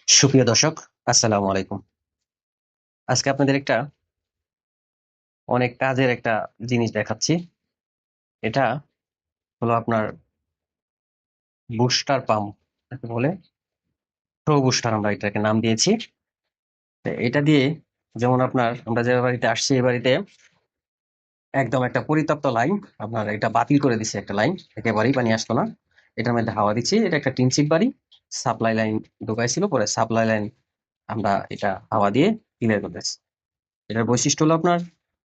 সুপ্রিয় দর্শক, আসসালামু আলাইকুম। আজকে আপনাদের অনেক কাজের একটা জিনিস দেখাচ্ছি। এটা হলো আপনার বুস্টার পাম্প, যাকে বলে প্রো বুস্টার, আমরা এটাকে নাম দিয়েছি। তো এটা দিয়ে যেমন আমরা যে বাড়িতে আসছি, এই বাড়িতে একদম একটা পরিত্যক্ত লাইন, আপনার এটা বাতিল করে দিছে। একটা লাইন একেবারেই পানি আসতো না, এটার মধ্যে হাওয়া দিচ্ছি। এটা একটা টিনশিট বাড়ি, সাপ্লাই লাইন ঢুকাইছিল, পরে সাপ্লাই লাইন আমরা এটা হাওয়া দিয়ে ক্লিয়ার করতেছি। এটার বৈশিষ্ট্য হলো আপনার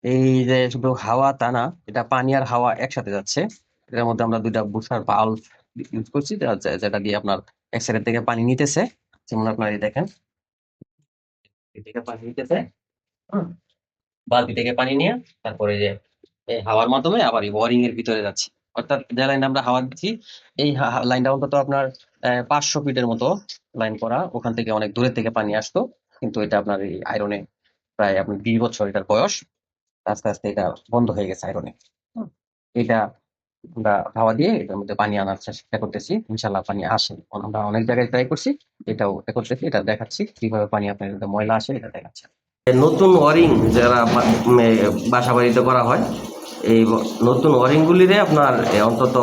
এই যে শুধু হাওয়া তা না, এটা পানি আর হাওয়া একসাথে যাচ্ছে। এটার মধ্যে আমরা দুইটা বুস্টার ভালভ ইউজ করছি, যেটা দিয়ে আপনার এক সাইডের থেকে পানি নিতেছে। যেমন আপনার এই দেখেন, এদিকে পানি নিতেছে, হুম, বালতি থেকে পানি নিয়ে তারপরে যে এই হাওয়ার মাধ্যমে আবার এই ওয়ারিং এর ভিতরে যাচ্ছে। অর্থাৎ যে লাইনটা আমরা হাওয়া দিচ্ছি, এই লাইনটা অন্তত আপনার 500 ফিটের মতো লাইন করা। ওখান থেকে অনেক দূরের থেকে পানি আসতো, কিন্তু এটা আপনার এই আয়রনে প্রায় আপনার 20 বছর এটার বয়স। আস্তে আস্তে এটা বন্ধ হয়ে গেছে আয়রনে। এটা আমরা হাওয়া দিয়ে এটার মধ্যে পানি আনার চেষ্টা করতেছি, ইনশাল্লাহ পানি আসে। আমরা অনেক জায়গায় ট্রাই করছি, এটাও এ করতেছি, এটা দেখাচ্ছি কিভাবে পানি আপনার মধ্যে ময়লা আসে, এটা দেখাচ্ছি। নতুন ওয়ারিং যারা বাসা বাড়িতে করা হয়, এই নতুন ওয়ারিং গুলিরে আপনার অন্তত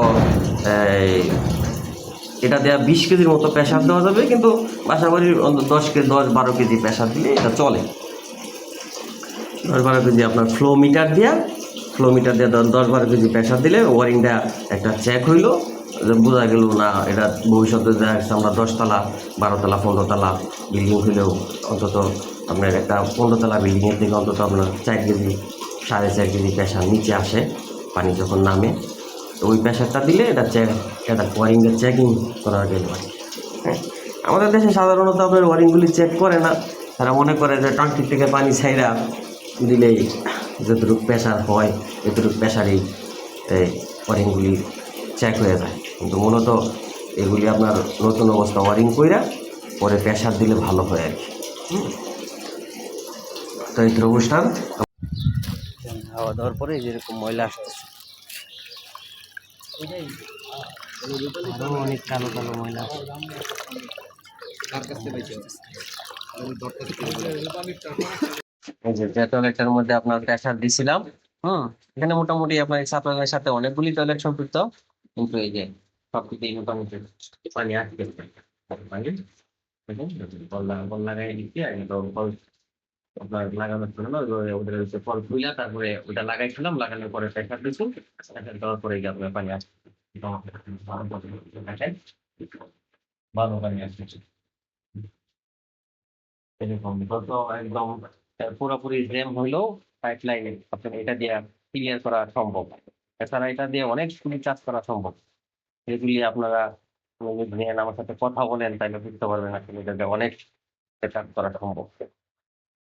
এই, এটা দেওয়া 20 কেজির মতো প্রেসার দেওয়া যাবে, কিন্তু বাসা বাড়ির অন্তত 10-12 কেজি প্রেসার দিলে এটা চলে। 10-12 কেজি আপনার ফ্লো মিটার দিয়ে 10-12 কেজি প্রেসার দিলে ওয়ারিংটা একটা চেক হইলো, বোঝা গেল না এটা ভবিষ্যতে দেখা যাচ্ছে আমরা 10 তলা 12 তলা 15 তলা বিল্ডিং হইলেও অন্তত আপনার একটা 15 তলা বিল্ডিংয়ের থেকে অন্তত আপনার 4 কেজি 4.5 কেজি প্রেসার নিচে আসে পানি যখন নামে। তো ওই প্রেসারটা দিলে এটা ওয়ারিংয়ের চেকিং করা গেল। হ্যাঁ, আমাদের দেশে সাধারণত আপনার ওয়ারিংগুলি চেক করে না। তারা মনে করে যে ট্যাঙ্কির থেকে পানি ছাইরা দিলেই যতটুকু প্রেশার হয় এতটুকু প্রেশারেই এই ওয়ারিংগুলি চেক হয়ে যায়। কিন্তু মূলত এগুলি আপনার নতুন অবস্থা ওয়ারিং কইরা পরে প্রেশার দিলে ভালো হয় আর কি। তো এই দ্রবস্টার হাওয়া দেওয়ার পরে যেরকম ময়লা আসতেছে, আরো অনেক কালো কালো ময়লা আসছে। এই যে টয়লেটটার মধ্যে আপনার প্রেসার দিছিলাম, এখানে মোটামুটি আপনার সাপ্লাইয়ের সাথে অনেকগুলি টয়লেট সম্পৃক্ত, কিন্তু এই যে সবকিছু মোটামুটি পানি আটকে পানি বল লাগাই দিচ্ছি। আর ফল আপনার লাগানোর জন্য ওদের হচ্ছে ফল ফুইলা, তারপরে ওইটা লাগাইছিলাম, লাগানোর পরে প্রেসার দিচ্ছি, প্রেসার দেওয়ার পরে আপনার পানি আসছে। ভালো পানি আসছে এরকম। তো একদম পুরোপুরি জ্যাম হইলেও পাইপ লাইনে আপনার এটা দিয়ে ক্লিয়ার করা সম্ভব। এছাড়া এটা দিয়ে অনেকগুলি কাজ করা সম্ভব, যেগুলি আপনারা যদি আমার সাথে কথা বলেন তাহলে বুঝতে পারবেন আসলে এটা দিয়ে অনেক কাজ করা সম্ভব।